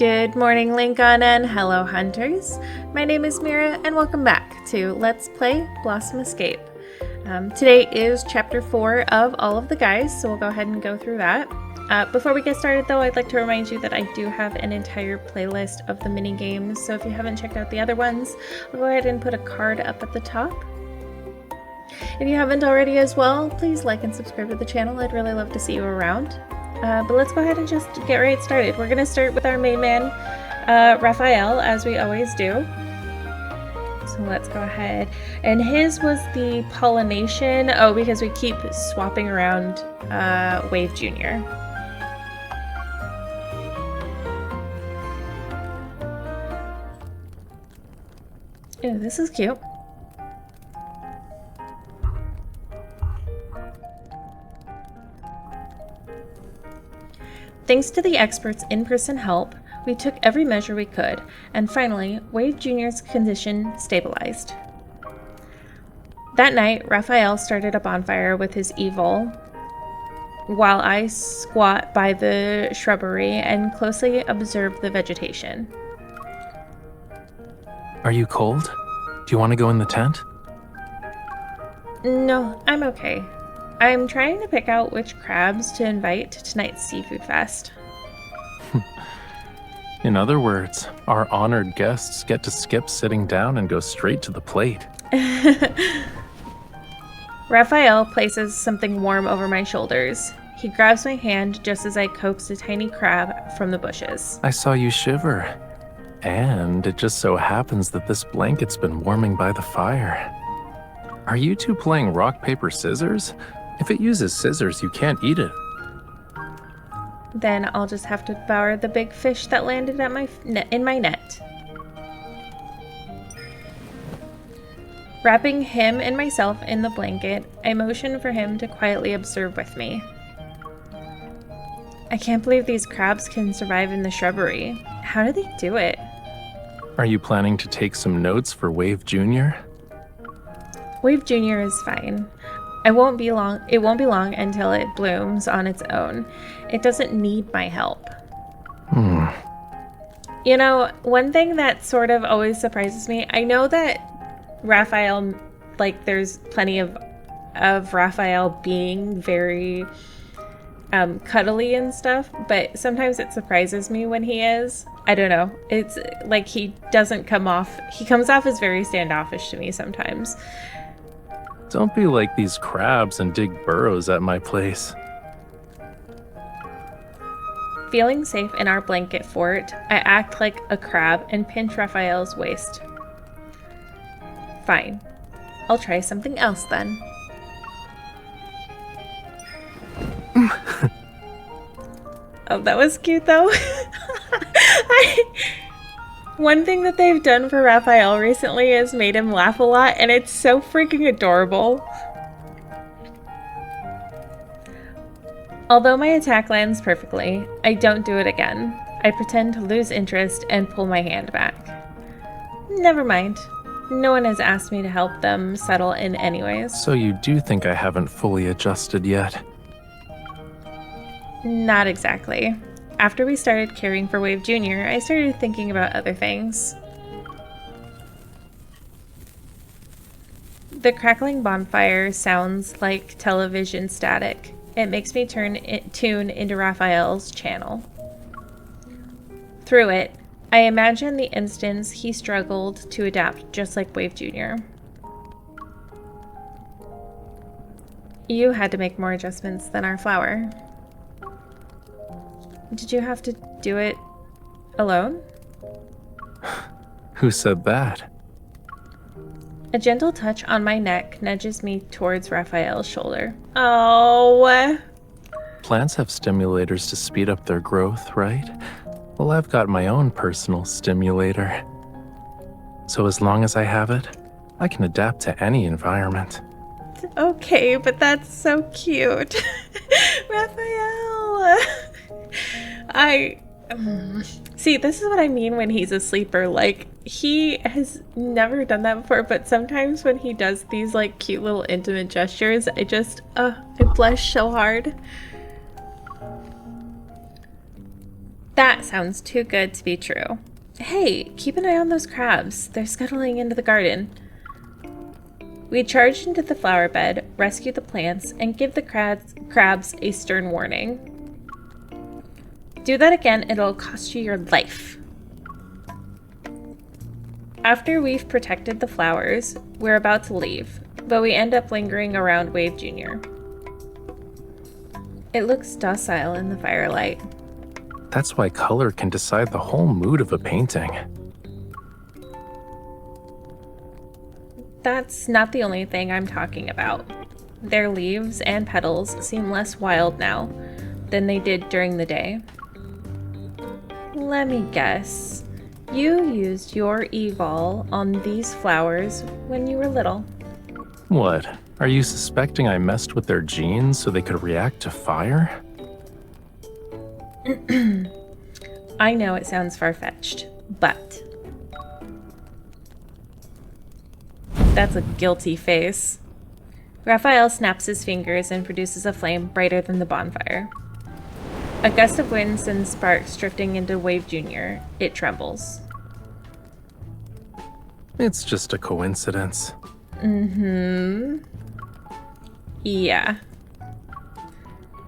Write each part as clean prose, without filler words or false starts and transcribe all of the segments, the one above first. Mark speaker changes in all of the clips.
Speaker 1: Good morning, Lincoln, and hello, hunters. My name is Mira, and welcome back to Let's Play Blossom Escape. Today is Chapter 4 of All of the Guys, so we'll go ahead and go through that. Before we get started, though, I'd like to remind you that I do have an entire playlist of the mini games, so if you haven't checked out the other ones, I'll go ahead and put a card up at the top. If you haven't already as well, please like and subscribe to the channel. I'd really love to see you around. But let's go ahead and just get right started. We're going to start with our main man, Rafayel, as we always do. So let's go ahead. And his was the pollination. Oh, because we keep swapping around Wave Jr. Ooh, this is cute. Thanks to the experts' in-person help, we took every measure we could, and finally, Wave Jr.'s condition stabilized. That night, Rafayel started a bonfire with his evil, while I squat by the shrubbery and closely observed the vegetation.
Speaker 2: Are you cold? Do you want to go in the tent?
Speaker 1: No, I'm okay. I'm trying to pick out which crabs to invite to tonight's seafood fest.
Speaker 2: In other words, our honored guests get to skip sitting down and go straight to the plate.
Speaker 1: Rafayel places something warm over my shoulders. He grabs my hand just as I coax a tiny crab from the bushes.
Speaker 2: I saw you shiver. And it just so happens that this blanket's been warming by the fire. Are you two playing rock, paper, scissors? If it uses scissors, you can't eat it.
Speaker 1: Then I'll just have to devour the big fish that landed at in my net. Wrapping him and myself in the blanket, I motion for him to quietly observe with me. I can't believe these crabs can survive in the shrubbery. How do they do it?
Speaker 2: Are you planning to take some notes for Wave Jr.?
Speaker 1: Wave Jr. is fine. It won't be long until it blooms on its own. It doesn't need my help. You know, one thing that sort of always surprises me, I know that Rafayel, like, there's plenty of Rafayel being very cuddly and stuff, but sometimes it surprises me when he is. I don't know. It's like he comes off as very standoffish to me sometimes.
Speaker 2: Don't be like these crabs and dig burrows at my place.
Speaker 1: Feeling safe in our blanket fort, I act like a crab and pinch Rafayel's waist. Fine. I'll try something else then. Oh, that was cute though. One thing that they've done for Rafayel recently is made him laugh a lot, and it's so freaking adorable. Although my attack lands perfectly, I don't do it again. I pretend to lose interest and pull my hand back. Never mind. No one has asked me to help them settle in anyways.
Speaker 2: So you do think I haven't fully adjusted yet?
Speaker 1: Not exactly. After we started caring for Wave Jr., I started thinking about other things. The crackling bonfire sounds like television static. It makes me tune into Rafayel's channel. Through it, I imagine the instance he struggled to adapt just like Wave Jr. You had to make more adjustments than our flower. Did you have to do it alone?
Speaker 2: Who said that?
Speaker 1: A gentle touch on my neck nudges me towards Rafayel's shoulder. Oh.
Speaker 2: Plants have stimulators to speed up their growth, right? Well, I've got my own personal stimulator. So as long as I have it, I can adapt to any environment.
Speaker 1: Okay, but that's so cute. Rafayel. See, this is what I mean when he's a sleeper. Like, he has never done that before, but sometimes when he does these, like, cute little intimate gestures, I blush so hard. That sounds too good to be true. Hey, keep an eye on those crabs. They're scuttling into the garden. We charge into the flower bed, rescue the plants, and give the crabs a stern warning. Do that again, it'll cost you your life. After we've protected the flowers, we're about to leave, but we end up lingering around Wave Jr. It looks docile in the firelight.
Speaker 2: That's why color can decide the whole mood of a painting.
Speaker 1: That's not the only thing I'm talking about. Their leaves and petals seem less wild now than they did during the day. Let me guess. You used your evol on these flowers when you were little.
Speaker 2: What? Are you suspecting I messed with their genes so they could react to fire?
Speaker 1: I know it sounds far-fetched, but... That's a guilty face. Rafayel snaps his fingers and produces a flame brighter than the bonfire. A gust of wind sends sparks drifting into Wave Jr. It trembles.
Speaker 2: It's just a coincidence.
Speaker 1: Yeah.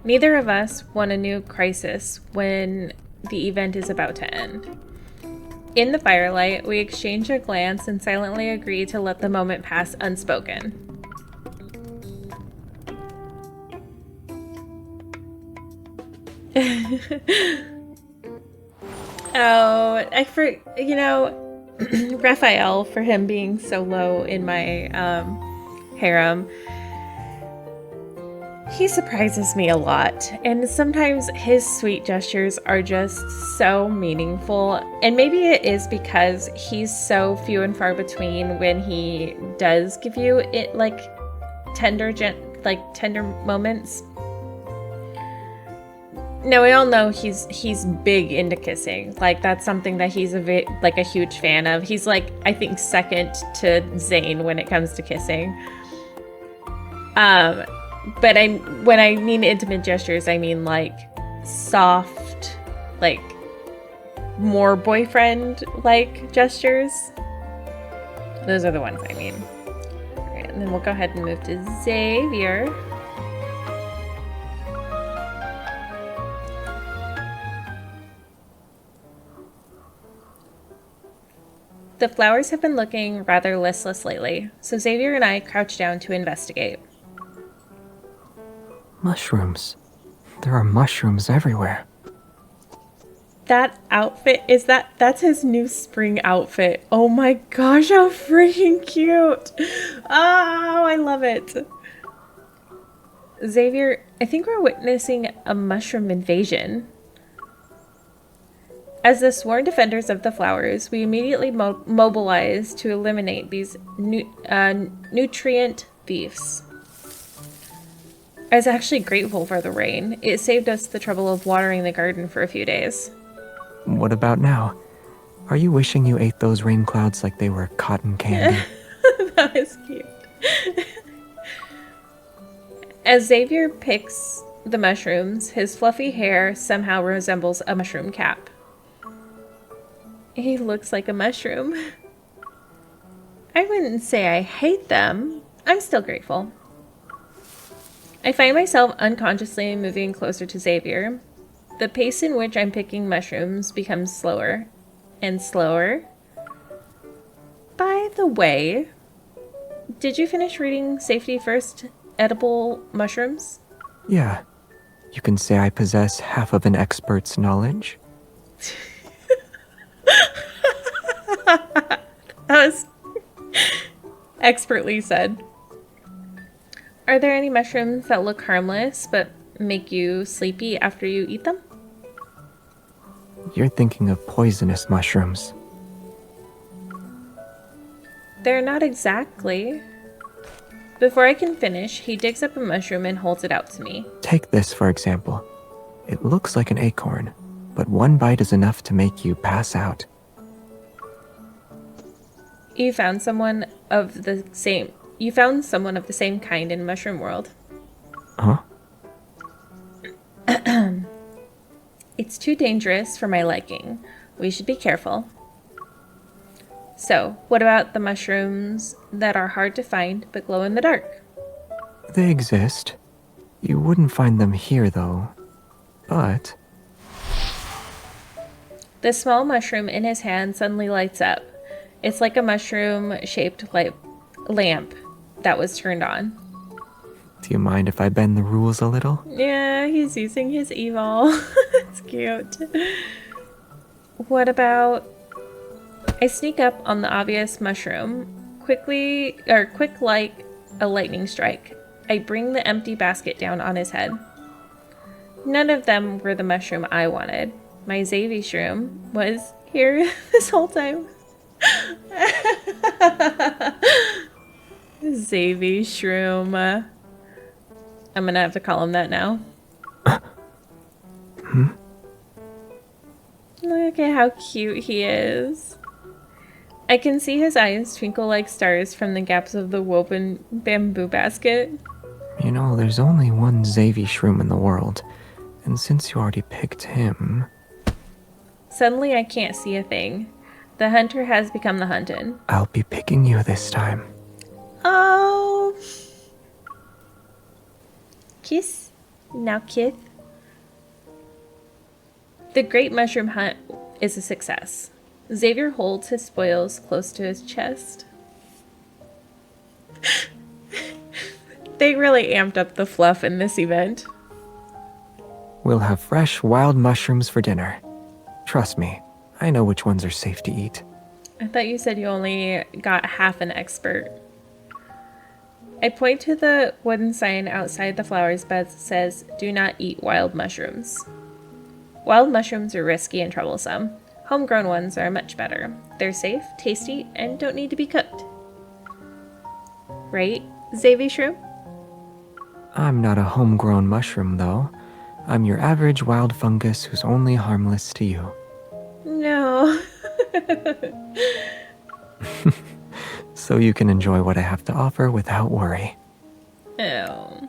Speaker 1: Neither of us want a new crisis when the event is about to end. In the firelight, we exchange a glance and silently agree to let the moment pass unspoken. Raphael, for him being so low in my harem, he surprises me a lot, and sometimes his sweet gestures are just so meaningful. And maybe it is because he's so few and far between when he does give you it tender moments. No, we all know he's big into kissing. Like, that's something that he's a huge fan of. He's I think second to Zayne when it comes to kissing. But when I mean intimate gestures, I mean soft, more boyfriend-like gestures. Those are the ones I mean. All right, and then we'll go ahead and move to Xavier. The flowers have been looking rather listless lately, so Xavier and I crouch down to investigate.
Speaker 3: Mushrooms. There are mushrooms everywhere.
Speaker 1: That outfit, that's his new spring outfit. Oh my gosh, how freaking cute. Oh, I love it. Xavier, I think we're witnessing a mushroom invasion. As the sworn defenders of the flowers, we immediately mobilize to eliminate these nutrient thieves. I was actually grateful for the rain. It saved us the trouble of watering the garden for a few days.
Speaker 3: What about now? Are you wishing you ate those rain clouds like they were cotton candy?
Speaker 1: That was cute. As Xavier picks the mushrooms, his fluffy hair somehow resembles a mushroom cap. He looks like a mushroom. I wouldn't say I hate them. I'm still grateful. I find myself unconsciously moving closer to Xavier. The pace in which I'm picking mushrooms becomes slower and slower. By the way, did you finish reading Safety First Edible Mushrooms?
Speaker 3: Yeah. You can say I possess half of an expert's knowledge.
Speaker 1: That was expertly said. Are there any mushrooms that look harmless but make you sleepy after you eat them?
Speaker 3: You're thinking of poisonous mushrooms.
Speaker 1: They're not exactly. Before I can finish, he digs up a mushroom and holds it out to me.
Speaker 3: Take this, for example. It looks like an acorn, but one bite is enough to make you pass out.
Speaker 1: You found someone of the same kind in Mushroom World.
Speaker 3: Huh?
Speaker 1: It's too dangerous for my liking. We should be careful. So, what about the mushrooms that are hard to find but glow in the dark?
Speaker 3: They exist. You wouldn't find them here, though. But
Speaker 1: The small mushroom in his hand suddenly lights up. It's like a mushroom-shaped lamp that was turned on.
Speaker 3: do you mind if I bend the rules a little?
Speaker 1: Yeah, he's using his evil. It's cute. What about... I sneak up on the obvious mushroom, quick like a lightning strike. I bring the empty basket down on his head. None of them were the mushroom I wanted. My Xavi-Shroom was here this whole time. Xavi-Shroom. I'm gonna have to call him that now. Look at how cute he is. I can see his eyes twinkle like stars from the gaps of the woven bamboo basket.
Speaker 3: You know, there's only one Xavi-Shroom in the world, and since you already picked him...
Speaker 1: Suddenly I can't see a thing. The hunter has become the hunted.
Speaker 3: I'll be picking you this time.
Speaker 1: Oh. Kiss. Now kiss. The great mushroom hunt is a success. Xavier holds his spoils close to his chest. They really amped up the fluff in this event.
Speaker 3: We'll have fresh, wild mushrooms for dinner. Trust me, I know which ones are safe to eat.
Speaker 1: I thought you said you only got half an expert. I point to the wooden sign outside the flowers beds that says, "Do not eat wild mushrooms." Wild mushrooms are risky and troublesome. Homegrown ones are much better. They're safe, tasty, and don't need to be cooked. Right, Xavi-Shroom?
Speaker 3: I'm not a homegrown mushroom, though. I'm your average wild fungus who's only harmless to you.
Speaker 1: No.
Speaker 3: So you can enjoy what I have to offer without worry.
Speaker 1: Ew.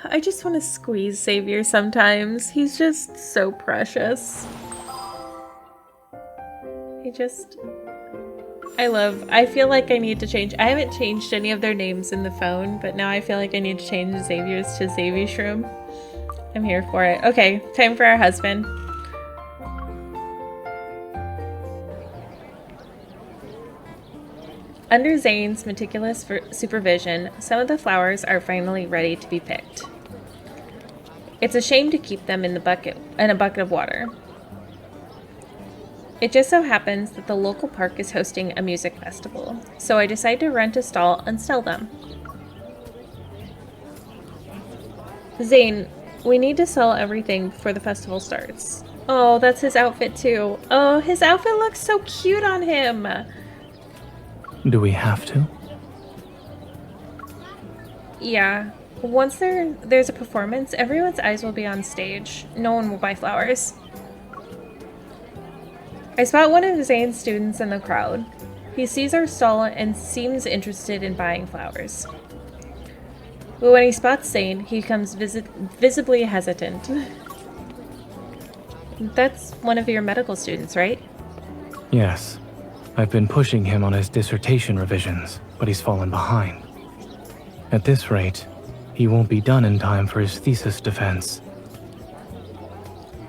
Speaker 1: I just want to squeeze Xavier sometimes. He's just so precious. I feel like I need to change. I haven't changed any of their names in the phone, but now I feel like I need to change Xavier's to Xavi-Shroom. I'm here for it. Okay, time for our husband. Under Zayne's meticulous supervision, some of the flowers are finally ready to be picked. It's a shame to keep them in a bucket of water. It just so happens that the local park is hosting a music festival, so I decide to rent a stall and sell them. Zayne, we need to sell everything before the festival starts. Oh, that's his outfit too. Oh, his outfit looks so cute on him.
Speaker 2: Do we have to?
Speaker 1: Yeah. Once there's a performance, everyone's eyes will be on stage. No one will buy flowers. I spot one of Zayne's students in the crowd. He sees our stall and seems interested in buying flowers. But when he spots Zayne, he becomes visibly hesitant. That's one of your medical students, right?
Speaker 4: Yes. I've been pushing him on his dissertation revisions, but he's fallen behind. At this rate, he won't be done in time for his thesis defense.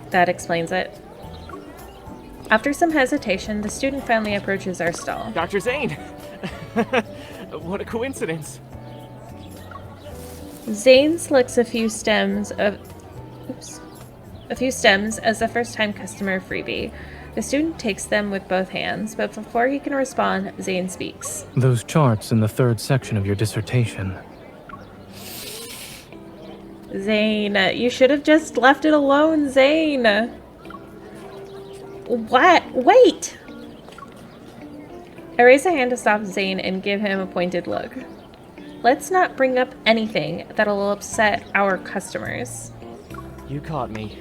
Speaker 1: That explains it. After some hesitation, the student finally approaches our stall.
Speaker 5: Dr. Zayne! What a coincidence.
Speaker 1: Zayne selects a few stems as a first-time customer freebie. The student takes them with both hands, but before he can respond, Zayne speaks.
Speaker 4: Those charts in the third section of your dissertation.
Speaker 1: Zayne, you should have just left it alone, Zayne. What? Wait! I raise a hand to stop Zayne and give him a pointed look. Let's not bring up anything that'll upset our customers.
Speaker 5: You caught me.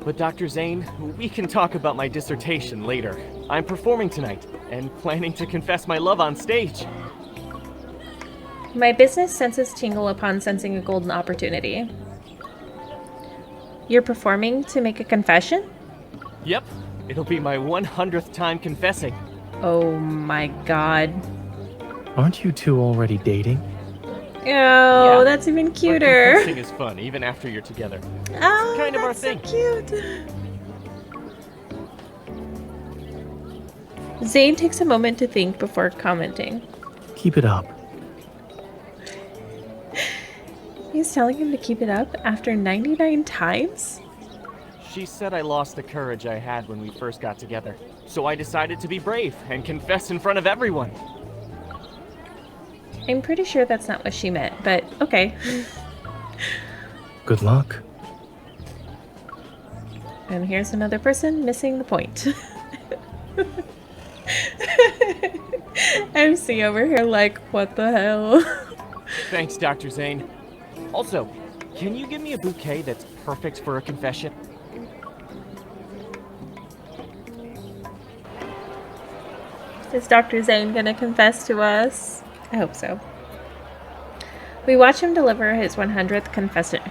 Speaker 5: But Dr. Zayne, we can talk about my dissertation later. I'm performing tonight, and planning to confess my love on stage.
Speaker 1: My business senses tingle upon sensing a golden opportunity. You're performing to make a confession?
Speaker 5: Yep, it'll be my 100th time confessing.
Speaker 1: Oh my god.
Speaker 4: Aren't you two already dating?
Speaker 1: Oh, that's even
Speaker 5: But
Speaker 1: cuter.
Speaker 5: confessing is fun, even after you're together.
Speaker 1: Oh,
Speaker 5: kind of our
Speaker 1: that's so
Speaker 5: thing.
Speaker 1: cute. Zayne takes a moment to think before commenting.
Speaker 4: Keep it up.
Speaker 1: He's telling him to keep it up after 99 times?
Speaker 5: She said I lost the courage I had when we first got together. So I decided to be brave and confess in front of everyone.
Speaker 1: I'm pretty sure that's not what she meant, but okay.
Speaker 4: Good luck.
Speaker 1: And here's another person missing the point. MC over here like, what the hell?
Speaker 5: Thanks, Dr. Zayne. Also, can you give me a bouquet that's perfect for a confession?
Speaker 1: Is Dr. Zayne gonna confess to us? I hope so. We watch him deliver his 100th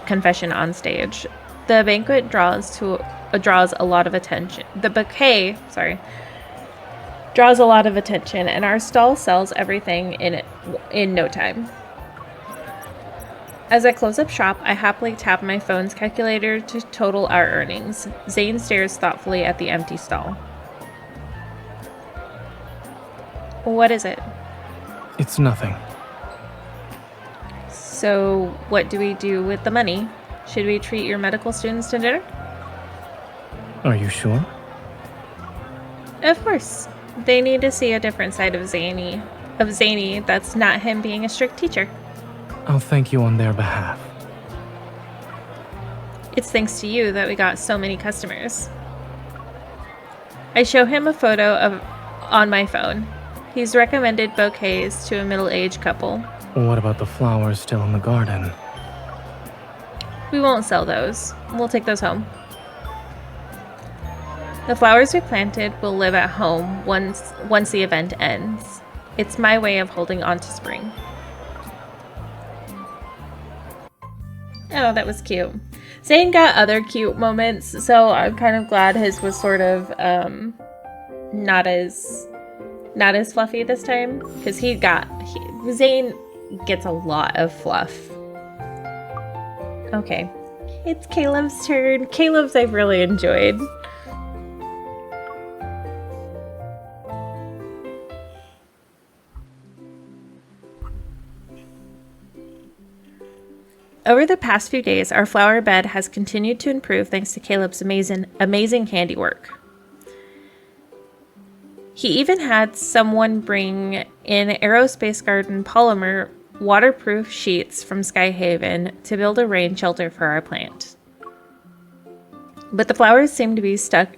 Speaker 1: confession on stage. The banquet draws a lot of attention. The bouquet, draws a lot of attention, and our stall sells everything in no time. As I close up shop, I happily tap my phone's calculator to total our earnings. Zayne stares thoughtfully at the empty stall. What is it?
Speaker 4: It's nothing.
Speaker 1: So, what do we do with the money? Should we treat your medical students to dinner?
Speaker 4: Are you sure?
Speaker 1: Of course. They need to see a different side of Zany that's not him being a strict teacher.
Speaker 4: I'll thank you on their behalf.
Speaker 1: It's thanks to you that we got so many customers. I show him a photo on my phone. He's recommended bouquets to a middle-aged couple.
Speaker 4: What about the flowers still in the garden?
Speaker 1: We won't sell those. We'll take those home. The flowers we planted will live at home once the event ends. It's my way of holding on to spring. Oh, that was cute. Zayne got other cute moments, so I'm kind of glad his was sort of not as fluffy this time, because Zayne gets a lot of fluff. Okay, it's Caleb's turn. Caleb's I've really enjoyed. Over the past few days, our flower bed has continued to improve thanks to Caleb's amazing handiwork. He even had someone bring in aerospace garden polymer waterproof sheets from Skyhaven to build a rain shelter for our plant. But the flowers seem to be stuck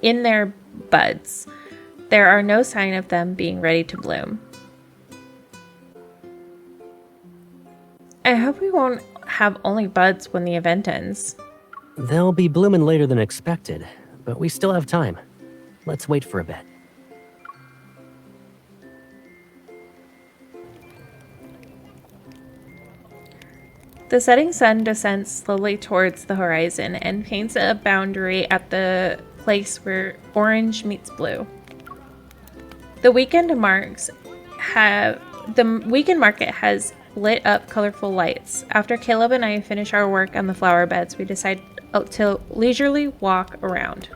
Speaker 1: in their buds. There are no sign of them being ready to bloom. I hope we won't have only buds when the event ends.
Speaker 6: They'll be blooming later than expected, but we still have time. Let's wait for a bit.
Speaker 1: The setting sun descends slowly towards the horizon and paints a boundary at the place where orange meets blue. The weekend market has lit up colorful lights. After Caleb and I finish our work on the flower beds, we decide to leisurely walk around.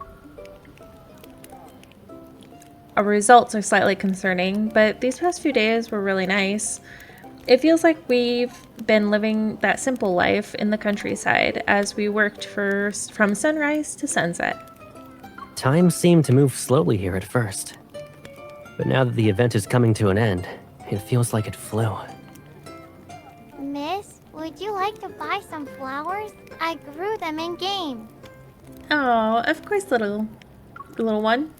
Speaker 1: Our results are slightly concerning, but these past few days were really nice. It feels like we've been living that simple life in the countryside as we worked from sunrise to sunset.
Speaker 6: Time seemed to move slowly here at first. But now that the event is coming to an end, it feels like it flew.
Speaker 7: Miss, would you like to buy some flowers? I grew them in game.
Speaker 1: Oh, of course, little one.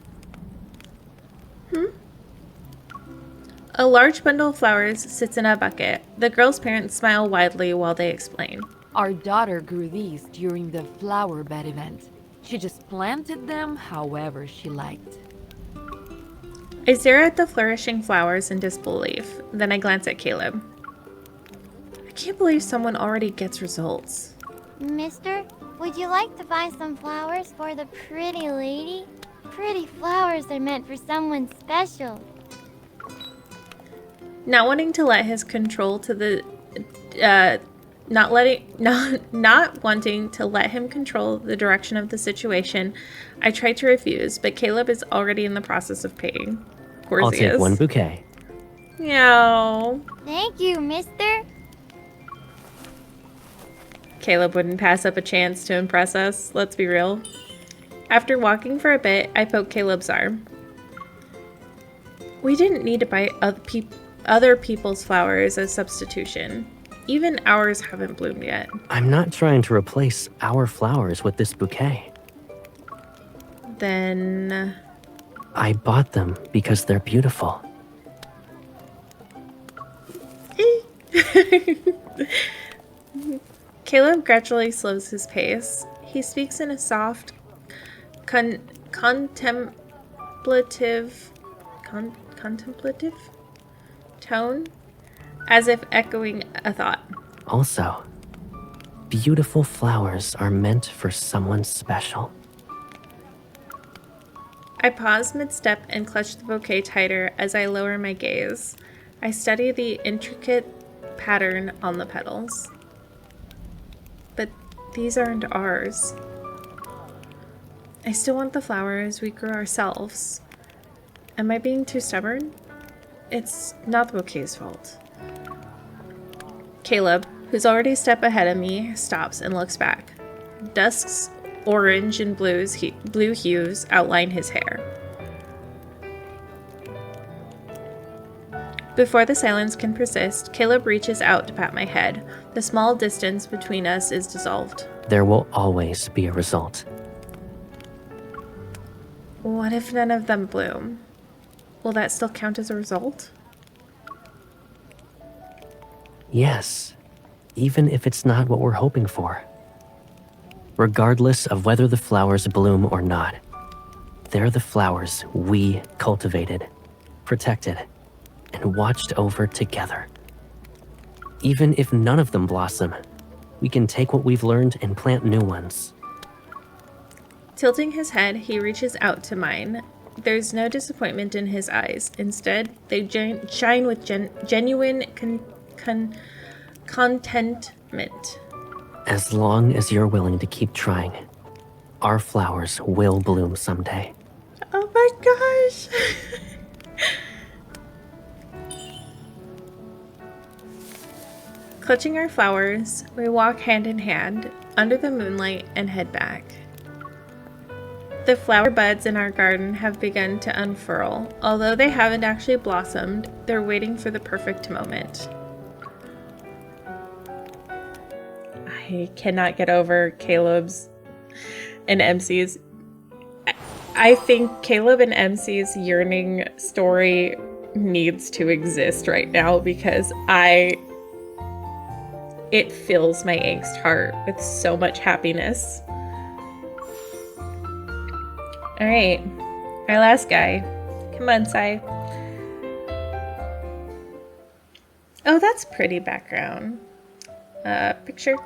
Speaker 1: A large bundle of flowers sits in a bucket. The girl's parents smile widely while they explain.
Speaker 8: Our daughter grew these during the flower bed event. She just planted them however she liked.
Speaker 1: I stare at the flourishing flowers in disbelief. Then I glance at Caleb. I can't believe someone already gets results.
Speaker 7: Mister, Would you like to buy some flowers for the pretty lady? Pretty flowers are meant for someone special.
Speaker 1: Not wanting to let his control to the not wanting to let him control the direction of the situation, I tried to refuse, but Caleb is already in the process of paying. Of course
Speaker 6: I'll
Speaker 1: he
Speaker 6: take
Speaker 1: is.
Speaker 6: one bouquet.
Speaker 1: Meow.
Speaker 7: Thank you, mister.
Speaker 1: Caleb wouldn't pass up a chance to impress us, let's be real. After walking for a bit, I poked Caleb's arm. We didn't need to buy other people's flowers as substitution. Even ours haven't bloomed yet.
Speaker 6: I'm not trying to replace our flowers with this bouquet.
Speaker 1: Then...
Speaker 6: I bought them because they're beautiful.
Speaker 1: Caleb gradually slows his pace. He speaks in a soft, contemplative tone, as if echoing a thought.
Speaker 6: Also, beautiful flowers are meant for someone special.
Speaker 1: I pause mid-step and clutch the bouquet tighter as I lower my gaze. I study the intricate pattern on the petals. But these aren't ours. I still want the flowers we grew ourselves. Am I being too stubborn? It's not the bouquet's fault. Caleb, who's already a step ahead of me, stops and looks back. Dusk's orange and blue hues outline his hair. Before the silence can persist, Caleb reaches out to pat my head. The small distance between us is dissolved.
Speaker 6: There will always be a result.
Speaker 1: What if none of them bloom? Will that still count as a result?
Speaker 6: Yes, even if it's not what we're hoping for. Regardless of whether the flowers bloom or not, they're the flowers we cultivated, protected, and watched over together. Even if none of them blossom, we can take what we've learned and plant new ones.
Speaker 1: Tilting his head, he reaches out to mine. There's no disappointment in his eyes. Instead, they shine with genuine contentment.
Speaker 6: As long as you're willing to keep trying, our flowers will bloom someday.
Speaker 1: Oh my gosh! Clutching our flowers, we walk hand in hand under the moonlight and head back. The flower buds in our garden have begun to unfurl. Although they haven't actually blossomed, they're waiting for the perfect moment. I cannot get over Caleb's and MC's. I think Caleb and MC's yearning story needs to exist right now because it fills my angst heart with so much happiness. Alright, our last guy. Come on, Sai. Oh, that's pretty background. Picture.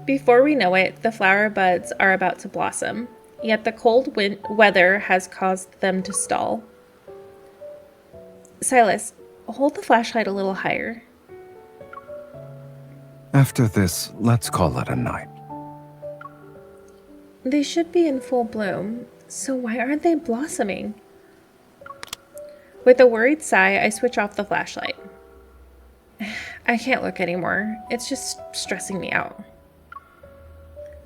Speaker 1: Before we know it, the flower buds are about to blossom, yet the cold weather has caused them to stall. Sylus, hold the flashlight a little higher.
Speaker 9: After this, let's call it a night.
Speaker 1: They should be in full bloom, so why aren't they blossoming? With a worried sigh, I switch off the flashlight. I can't look anymore. It's just stressing me out.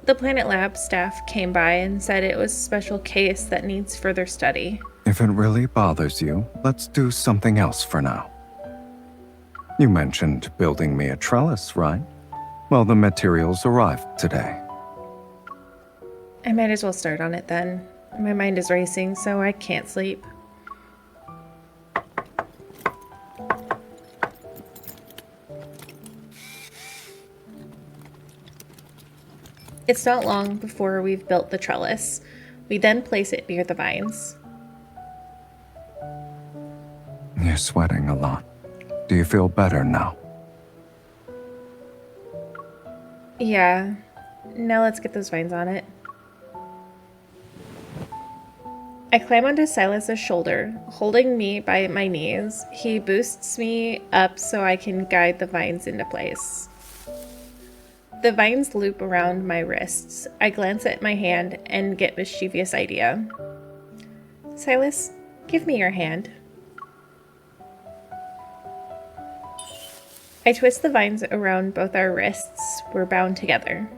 Speaker 1: The Planet Lab staff came by and said it was a special case that needs further study.
Speaker 9: If it really bothers you, let's do something else for now. You mentioned building me a trellis, right? Well, the materials arrived today.
Speaker 1: I might as well start on it then. My mind is racing, so I can't sleep. It's not long before we've built the trellis. We then place it near the vines.
Speaker 9: You're sweating a lot. Do you feel better now?
Speaker 1: Yeah. Now let's get those vines on it. I climb onto Silas's shoulder, holding me by my knees. He boosts me up so I can guide the vines into place. The vines loop around my wrists. I glance at my hand and get a mischievous idea. Sylus, give me your hand. I twist the vines around both our wrists. We're bound together.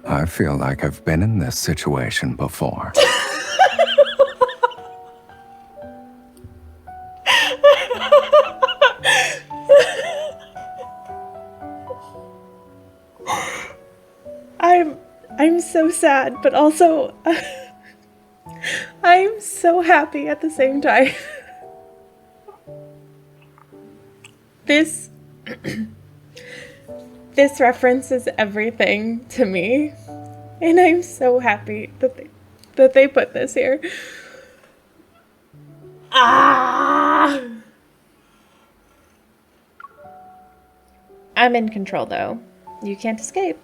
Speaker 9: I feel like I've been in this situation before.
Speaker 1: I'm so sad, but also I'm so happy at the same time. This references everything to me, and I'm so happy that they put this here. Ah! I'm in control, though. You can't escape.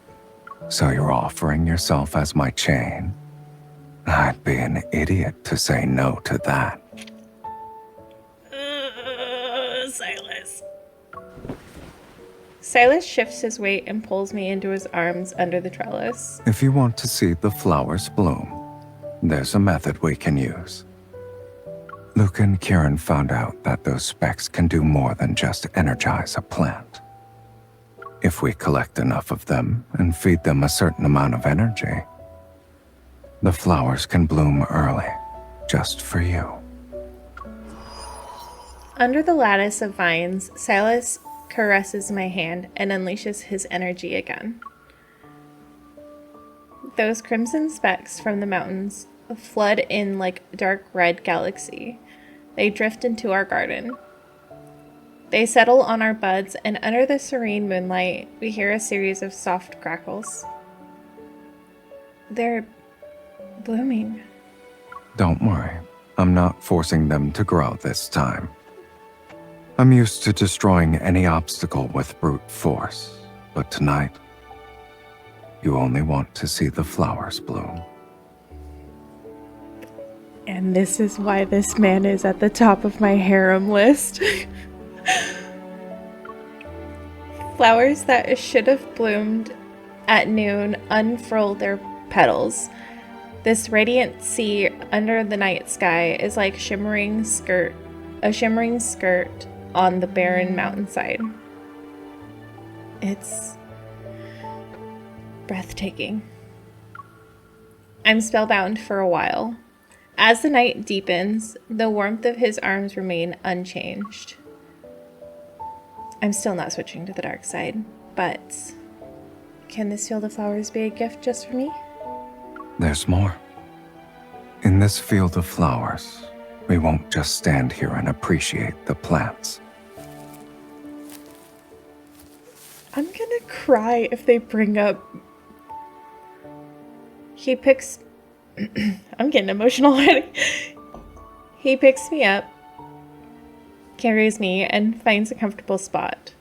Speaker 9: So you're offering yourself as my chain? I'd be an idiot to say no to that.
Speaker 1: Sylus. Sylus shifts his weight and pulls me into his arms under the trellis.
Speaker 9: If you want to see the flowers bloom, there's a method we can use. Luke and Kieran found out that those specks can do more than just energize a plant. If we collect enough of them and feed them a certain amount of energy, the flowers can bloom early, just for you.
Speaker 1: Under the lattice of vines, Sylus caresses my hand and unleashes his energy again. Those crimson specks from the mountains flood in like a dark red galaxy. They drift into our garden. They settle on our buds, and under the serene moonlight, we hear a series of soft crackles. They're blooming.
Speaker 9: Don't worry, I'm not forcing them to grow this time. I'm used to destroying any obstacle with brute force, but tonight, you only want to see the flowers bloom.
Speaker 1: And this is why this man is at the top of my harem list. Flowers that should have bloomed at noon unfurl their petals. This radiant sea under the night sky is like a shimmering skirt on the barren mountainside. It's breathtaking. I'm spellbound for a while. As the night deepens, the warmth of his arms remain unchanged. I'm still not switching to the dark side, but can this field of flowers be a gift just for me?
Speaker 9: There's more. In this field of flowers, we won't just stand here and appreciate the plants.
Speaker 1: I'm gonna cry if they bring up... He picks... I'm getting emotional already. He picks me up, carries me, and finds a comfortable spot.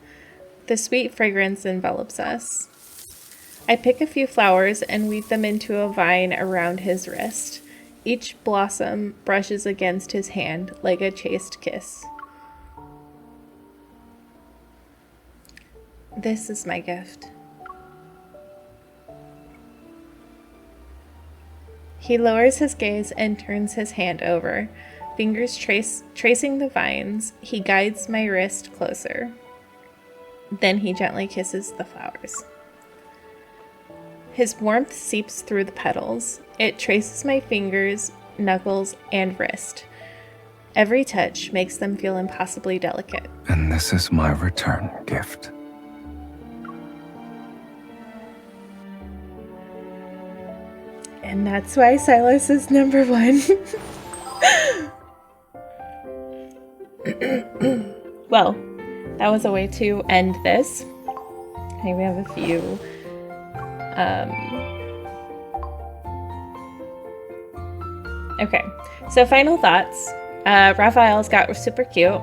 Speaker 1: The sweet fragrance envelops us. I pick a few flowers and weave them into a vine around his wrist. Each blossom brushes against his hand like a chaste kiss. This is my gift. He lowers his gaze and turns his hand over. Fingers tracing the vines, he guides my wrist closer. Then he gently kisses the flowers. His warmth seeps through the petals. It traces my fingers, knuckles, and wrist. Every touch makes them feel impossibly delicate.
Speaker 9: And this is my return gift.
Speaker 1: And that's why Sylus is number one. Well, that was a way to end this. I think we have a few. Okay, so final thoughts. Raphael's got super cute.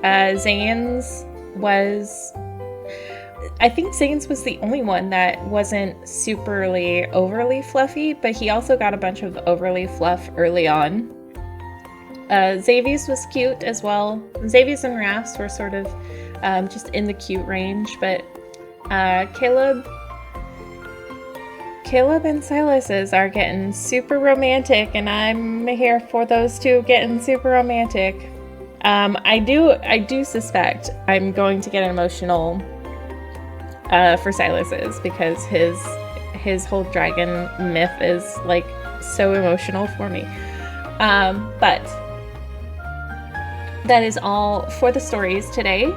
Speaker 1: Zayne's was... I think Zayne's was the only one that wasn't superly overly fluffy, but he also got a bunch of overly fluff early on. Xavier's was cute as well. Xavier's and Raf's were sort of just in the cute range, but Caleb and Sylus's are getting super romantic, and I'm here for those two getting super romantic. I do suspect I'm going to get emotional for Sylus's, because his whole dragon myth is like so emotional for me. But that is all for the stories today.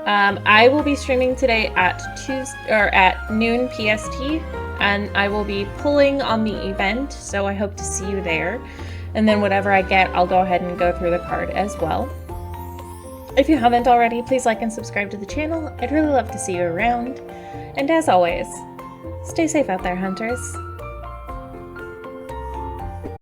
Speaker 1: I will be streaming today at noon PST, and I will be pulling on the event, so I hope to see you there. And then whatever I get, I'll go ahead and go through the card as well. If you haven't already, please like and subscribe to the channel. I'd really love to see you around. And as always, stay safe out there, hunters.